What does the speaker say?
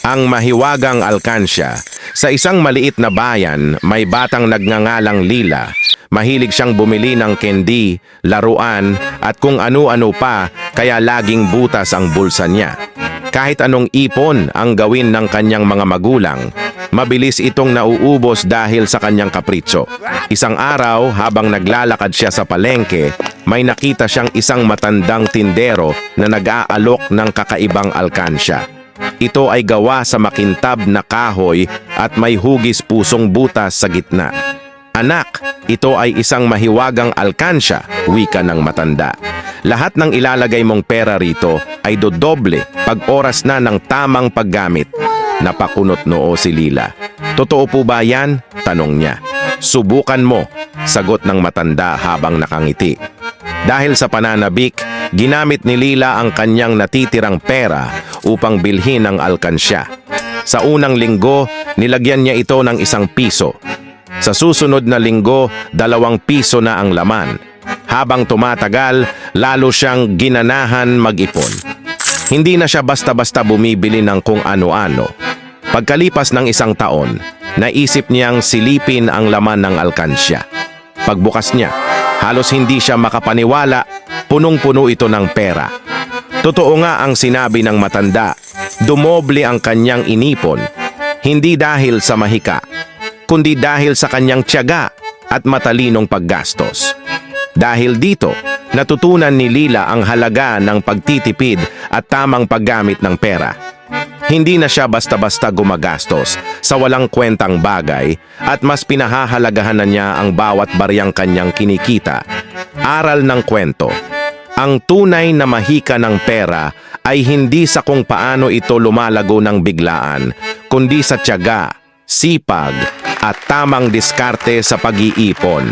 Ang mahiwagang alkansya. Sa isang maliit na bayan, may batang nagngangalang Lila. Mahilig siyang bumili ng candy, laruan, at kung ano-ano pa, kaya laging butas ang bulsa niya. Kahit anong ipon ang gawin ng kanyang mga magulang, mabilis itong nauubos dahil sa kanyang kapritsyo. Isang araw, habang naglalakad siya sa palengke, may nakita siyang isang matandang tindero na nag-aalok ng kakaibang alkansya. Ito ay gawa sa makintab na kahoy at may hugis pusong butas sa gitna. Anak, ito ay isang mahiwagang alkansya, wika ng matanda. Lahat ng ilalagay mong pera rito ay dodoble pag oras na ng tamang paggamit. Napakunot noo si Lila. Totoo po ba yan? Tanong niya. Subukan mo, sagot ng matanda habang nakangiti. Dahil sa pananabik, ginamit ni Lila ang kanyang natitirang pera upang bilhin ang alkansya. Sa unang linggo, nilagyan niya ito ng 1 piso. Sa susunod na linggo, 2 piso na ang laman. Habang tumatagal, lalo siyang ginanahan mag-ipon. Hindi na siya basta-basta bumibili ng kung ano-ano. Pagkalipas ng 1 taon, naisip niyang silipin ang laman ng alkansya. Pagbukas niya, halos hindi siya makapaniwala, punong-puno ito ng pera. Totoo nga ang sinabi ng matanda, dumoble ang kanyang inipon, hindi dahil sa mahika, kundi dahil sa kanyang tiyaga at matalinong paggastos. Dahil dito, natutunan ni Lila ang halaga ng pagtitipid at tamang paggamit ng pera. Hindi na siya basta-basta gumagastos sa walang kwentang bagay at mas pinahahalagahan na niya ang bawat baryang kanyang kinikita. Aral ng kwento. Ang tunay na mahika ng pera ay hindi sa kung paano ito lumalago ng biglaan, kundi sa tiyaga, sipag, at tamang diskarte sa pag-iipon.